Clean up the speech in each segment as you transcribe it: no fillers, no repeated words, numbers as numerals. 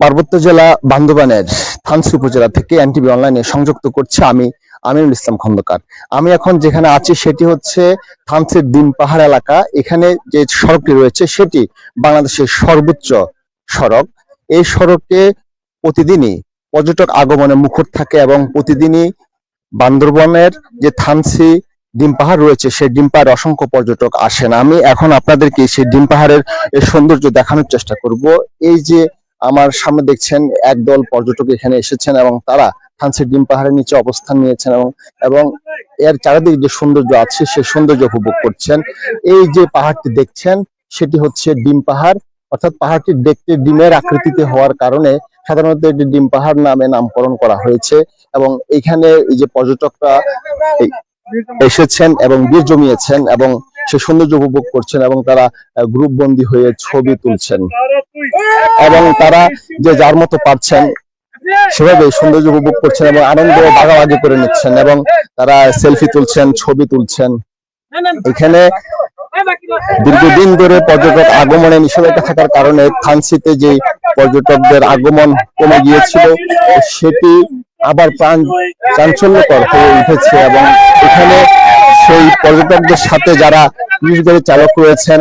পার্বত্য জেলা বান্দরবানের থানচি উপজেলা থেকে এনটিভি অনলাইনে সংযুক্ত করছে আমি আমিনুল ইসলাম খন্দকার। আমি এখন যেখানে আছি সেটি হচ্ছে থানচির ডিম পাহাড় এলাকা। এখানে যে সড়কটি রয়েছে সেটি বাংলাদেশের সর্বোচ্চ সড়ক। এই সড়কে প্রতিদিনই পর্যটক আগমনে মুখর থাকে এবং প্রতিদিনই বান্দরবনের যে থানচি ডিম পাহাড় রয়েছে সেই ডিম পাহাড়ে অসংখ্য পর্যটক আসেন। আমি এখন আপনাদেরকে সেই ডিম পাহাড়ের এই সৌন্দর্য দেখানোর চেষ্টা করব। এই যে আমার সামনে দেখছেন একদল পর্যটক এখানে এসেছেন এবং তারা থানচি ডিম পাহাড়ের নিচে অবস্থান নিয়েছেন এবং এবং এর চারিদিকে যে সৌন্দর্য আছে সেই সৌন্দর্য উপভোগ করছেন। এই যে পাহাড়টি দেখছেন সেটি হচ্ছে ডিম পাহাড়, অর্থাৎ পাহাড়টি দেখতে ডিমের আকৃতিতে হওয়ার কারণে সাধারণত এটি ডিম পাহাড় নামে নামকরণ করা হয়েছে। এবং এখানে এই যে পর্যটকরা এসেছেন এবং ভিড় জমিয়েছেন এবং সে সৌন্দর্য উপভোগ করছেন এবং তারা গ্রুপ বন্দী হয়ে ছবি তুলছেন এবং তারা যে যার মতো পারছেন সেভাবে সৌন্দর্য উপভোগ করছেন এবং আনন্দ ভাগাভাগি করে নিচ্ছেন এবং তারা সেলফি তুলছেন, ছবি তুলছেন। এখানে দীর্ঘদিন ধরে পর্যটক আগমনে নিষেধাজ্ঞা থাকার কারণে থানচিতে যে পর্যটকদের আগমন কমে গিয়েছিল সেটি আবার চাঞ্চল্যকর হয়ে উঠেছে এবং এখানে সেই পর্যটকদের সাথে যারা পুলিশ গাড়ি চালক রয়েছেন,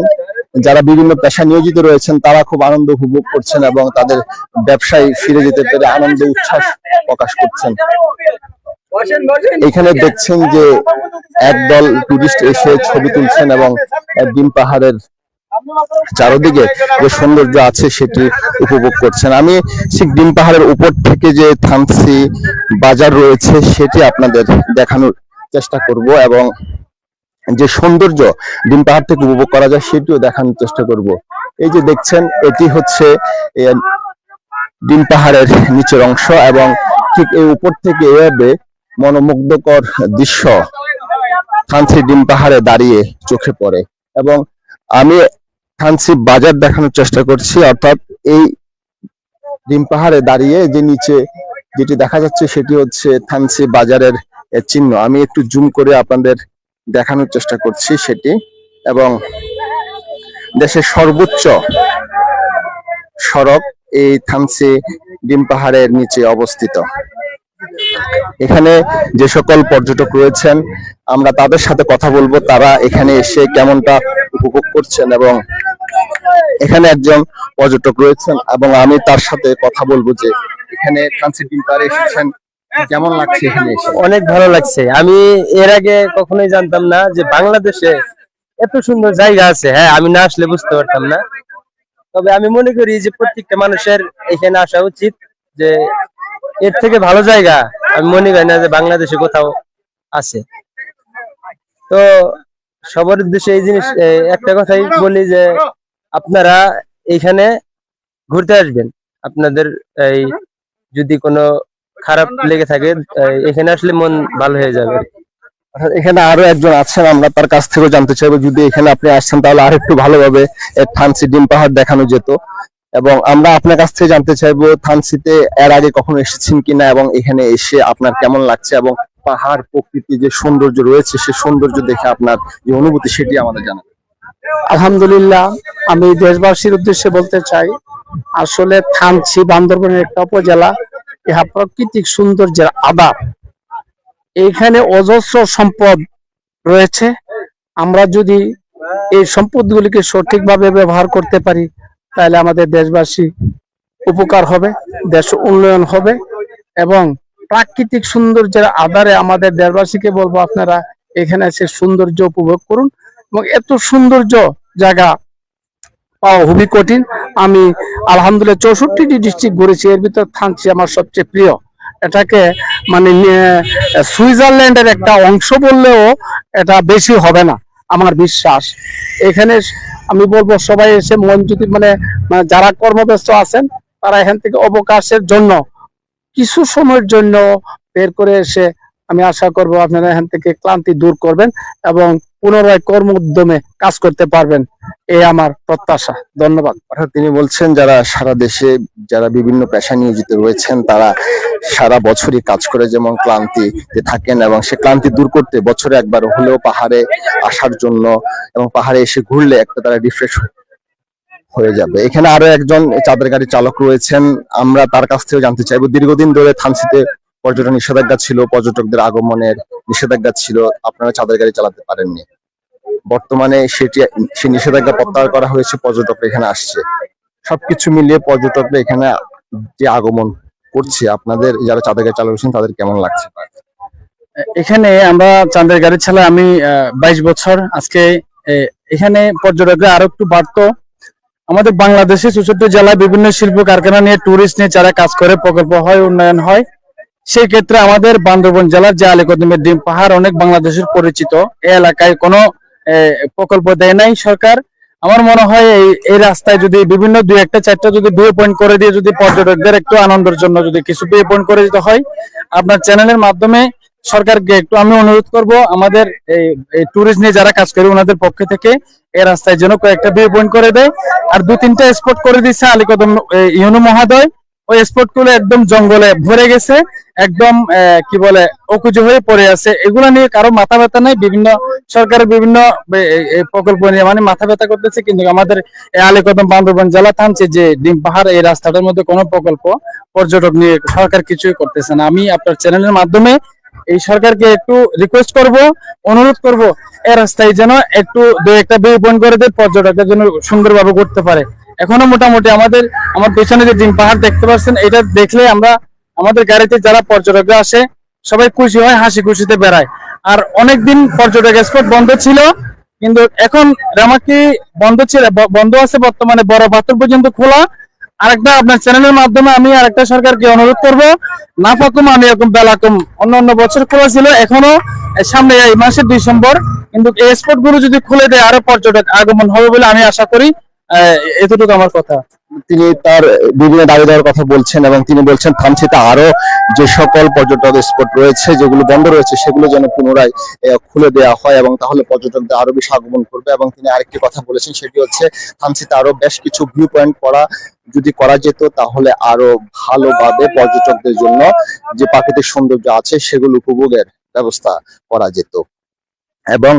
যারা বিভিন্ন পেশায় নিয়োজিত রয়েছেন, তারা খুব আনন্দ উপভোগ করছেন এবং তাদের ব্যবসায় ফিরে যেতে পেরে আনন্দ উচ্ছ্বাস প্রকাশ করছেন। এখানে দেখছেন যে একদল টুরিস্ট এসে ছবি তুলছেন এবং ডিম পাহাড়ের চারদিকে যে সৌন্দর্য আছে সেটি উপভোগ করছেন। আমি ঠিক ডিম পাহাড়ের উপর থেকে যে থানচি বাজার রয়েছে সেটি আপনাদের দেখানোর চেষ্টা করব এবং যে সৌন্দর্য ডিম পাহাড় থেকে উপভোগ করা যায় সেটিও দেখানোর চেষ্টা করব। এই যে দেখছেন এটি হচ্ছে ডিম পাহাড়ের নিচের অংশ এবং ঠিক এই উপর থেকে এভাবে মনোমুগ্ধকর দৃশ্য থানচি ডিম পাহাড়ে দাঁড়িয়ে চোখে পড়ে এবং আমি থানচি বাজার দেখানোর চেষ্টা করছি। অর্থাৎ এই ডিম পাহাড়ে দাঁড়িয়ে যে নিচে যেটি দেখা যাচ্ছে সেটি হচ্ছে থানচি বাজারের চিহ্ন। আমি একটু জুম করে আপনাদের দেখানোর চেষ্টা করছি সেটি। এবং দেশের সর্বোচ্চ সড়ক এই থানচি ডিম পাহাড়ের নিচে অবস্থিত। এখানে যে সকল পর্যটক রয়েছেন আমরা তাদের সাথে কথা বলবো, তারা এখানে এসে কেমনটা উপভোগ করছেন। এবং এখানে একজন পর্যটক রয়েছেন এবং আমি তার সাথে কথা বলবো যে এখানে থানচি ডিম পাহাড়ে এসেছেন, কেমন লাগছে এখানে এসে? অনেক ভালো লাগছে। আমি এর আগে কখনোই জানতাম না যে বাংলাদেশে এত সুন্দর জায়গা আছে। হ্যাঁ, আমি না আসলে বুঝতে পারতাম না। তবে আমি মনে করি যে প্রত্যেকটা মানুষের এখানে আসা উচিত, যে এর থেকে ভালো জায়গা আমি মনে করি না যে বাংলাদেশে কোথাও আছে। তো সবার উদ্দেশ্যে এই জিনিস একটা কথাই বলি যে আপনারা এইখানে ঘুরতে আসবেন। আপনাদের এই যদি কোনো খারাপ লেগে থাকে এখানে আসলে মন ভালো হয়ে যাবে। এখানে আরো একজন আছেন, আমরা তার কাছ থেকেও জানতে চাইবো যদি এখানে আপনি আসছেন তাহলে আর একটু ভালোভাবে থানচি ডিম পাহাড় দেখানো যেত। এবং আমরা আপনার কাছ থেকে জানতে চাইবো থানচিতে এর আগে কখনো এসেছেন কিনা এবং এখানে এসে আপনার কেমন লাগছে এবং পাহাড় প্রকৃতি যে সৌন্দর্য রয়েছে সে সৌন্দর্য দেখে আপনার যে অনুভূতি সেটি আমাদের জানাবেন। আলহামদুলিল্লাহ, আমি দেশবাসীর উদ্দেশ্যে বলতে চাই, আসলে থানচি বান্দরবানের একটা উপজেলা। ইহা প্রাকৃতিক সৌন্দর্যের আধার। এইখানে অজস্র সম্পদ রয়েছে। আমরা যদি এই সম্পদগুলিকে সঠিকভাবে ব্যবহার করতে পারি তাহলে আমাদের দেশবাসী উপকার হবে, দেশ উন্নয়ন হবে। এবং প্রাকৃতিক সৌন্দর্যের আধারে আমাদের দেশবাসীকে বলবো আপনারা এখানে এসে সৌন্দর্য উপভোগ করুন। এবং এত সৌন্দর্য জায়গা পাওয়া খুবই কঠিন। আমি আলহামদুলিল্লাহ 64টি ডিস্ট্রিক্ট ঘুরেছি, এর ভিতর থানচি আমার সবচেয়ে প্রিয়। এটাকে মানে সুইজারল্যান্ডের একটা অংশ বললেও এটা বেশি হবে না আমার বিশ্বাস। এখানে আমি বলবো সবাই এসে মন যদি মানে যারা কর্মব্যস্ত আছেন তারা এখান থেকে অবকাশের জন্য কিছু সময়ের জন্য বের করে এসে আমি আশা করব আপনারা এখান থেকে ক্লান্তি দূর করবেন এবং পুনরায় কর্ম উদ্যমে কাজ করতে পারবেন, এই আমার প্রত্যাশা। ধন্যবাদ। অর্থাৎ তিনি বলছেন যারা সারা দেশে যারা বিভিন্ন পেশা নিয়োজিত রয়েছেন তারা সারা বছরই কাজ করে যেমন ক্লান্তিতে থাকেন এবং সে ক্লান্তি দূর করতে বছরে একবার হলেও পাহাড়ে আসার জন্য এবং পাহাড়ে এসে ঘুরলে একটা তারা রিফ্রেশ হয়ে যাবে। এখানে আরো একজন চাঁদের গাড়ি চালক রয়েছেন, আমরা তার কাছ থেকে জানতে চাইবো। দীর্ঘদিন ধরে থানচিতে পর্যটন নিষেধাজ্ঞা ছিল, পর্যটকদের আগমনের নিষেধাজ্ঞা ছিল, আপনারা চাঁদের গাড়ি চালাতে পারেননি। বর্তমানে সেই নিষেধাজ্ঞা প্রত্যাহার করা হয়েছে, পর্যটকরা এখানে আসছে। সবকিছু মিলিয়ে পর্যটকরা এখানে যে আগমন করছে, আপনাদের যারা চাঁদের গাড়ি চালক রয়েছেন তাদের কেমন লাগছে? এখানে আমরা চাঁদের গাড়ি চালাই আমি 22 বছর। আজকে এখানে পর্যটকরা আরো একটু বাড়তো। আমাদের বাংলাদেশে 64 জেলায় বিভিন্ন শিল্প কারখানা নিয়ে, টুরিস্ট নিয়ে যারা কাজ করে, প্রকল্প হয়, উন্নয়ন হয়। সেই ক্ষেত্রে আমাদের বান্দরবান জেলার যে আলীকদমের ডিম পাহাড় অনেক বাংলাদেশের পরিচিত। এই এলাকায় কোনো প্রকল্প দেয় নাই সরকার। আমার মনে হয় এই রাস্তায় যদি বিভিন্ন 2-1-4টা যদি ভিউ পয়েন্ট করে দিয়ে যদি পর্যটকদের একটু আনন্দের জন্য যদি কিছু ভিউ পয়েন্ট করে দিতে হয়, আপনার চ্যানেলের মাধ্যমে সরকারকে একটু আমি অনুরোধ করব, আমাদের এই টুরিস্ট নিয়ে যারা কাজ করে ওনাদের পক্ষ থেকে এই রাস্তায় যেন কয়েকটা ভিউ পয়েন্ট করে দেয়। আর 2-3টা স্পট করে দিচ্ছে আলীকদম ইউনু মহোদয়। ওই স্পট গুলো একদম জঙ্গলে ভরে গেছে, একদম কি বলে অকুজো হয়ে পড়ে আছে। এগুলা নিয়ে কারো মাথা ব্যথা নাই। বিভিন্ন সরকারের বিভিন্ন প্রকল্প নিয়ে মানে মাথা ব্যথা করতেছে, কিন্তু আমাদের আলীকদম বান্দরবান জেলা থানছে যে ডিম পাহাড় এই রাস্তাটার মধ্যে কোনো প্রকল্প পর্যটক নিয়ে সরকার কিছুই করতেছে না। আমি আপনার চ্যানেলের মাধ্যমে এই সরকারকে একটু রিকোয়েস্ট করব, অনুরোধ করব, এই রাস্তায় যেন একটু 2-1টা ভিউ পয়েন্ট করে দেয়, পর্যটকদের জন্য সুন্দরভাবে করতে পারে। এখনো মোটামুটি আমার পেছনে যে ডিম পাহাড় দেখতে পাচ্ছেন, এটা দেখলে আমাদের গাড়িতে যারা পর্যটকরা আসে সবাই খুশি হয়, হাসি খুশিতে বেড়ায়। আর অনেকদিন পর্যটক স্পট বন্ধ ছিল, কিন্তু এখন রামাকি বন্ধ আছে, বর্তমানে বড় পাথর পর্যন্ত খোলা। আরেকটা আপনার চ্যানেলের মাধ্যমে আমি আরেকটা সরকারকে অনুরোধ করব, না ফাকুম আমি এরকম বেলাকুম অন্য বছর খোলা ছিল, এখনো সামনে এই মাসের ডিসেম্বর, কিন্তু এই স্পট গুলো যদি খুলে দেয় আরো পর্যটক আগমন হবে বলে আমি আশা করি। এতটুকু আমার কথা। তিনি তার বিভিন্ন দাবি দেওয়ার কথা বলছেন এবং তিনি বলছেন থানচিতে আরো যে সকল পর্যটক স্পট রয়েছে যেগুলো বন্ধ রয়েছে সেগুলো যেন পুনরায় খুলে দেওয়া হয়, এবং তাহলে পর্যটকদের আরো বেশি আগমন করবে। এবং তিনি আরেকটি কথা বলেছেন, সেটি হচ্ছে থানচিতে আরো বেশ কিছু ভিউ পয়েন্ট যদি করা যেত তাহলে আরো ভালোভাবে পর্যটকদের জন্য যে প্রাকৃতিক সৌন্দর্য আছে সেগুলো উপভোগের ব্যবস্থা করা যেত। এবং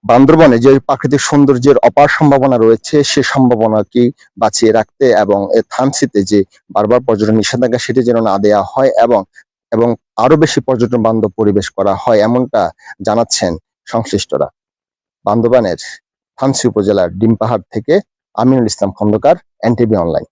বান্দরবনে যে প্রাকৃতিক সৌন্দর্যের অপার সম্ভাবনা রয়েছে সে সম্ভাবনাকে বাঁচিয়ে রাখতে এবং থানচিতে যে বারবার পর্যটন নিষেধাজ্ঞা সেটি যেন না দেওয়া হয় এবং এবং আরো বেশি পর্যটন বান্ধব পরিবেশ করা হয়, এমনটা জানাচ্ছেন সংশ্লিষ্টরা। বান্দরবানের থানচি উপজেলার ডিম পাহাড় থেকে আমিনুল ইসলাম খন্দকার, এনটিভি অনলাইন।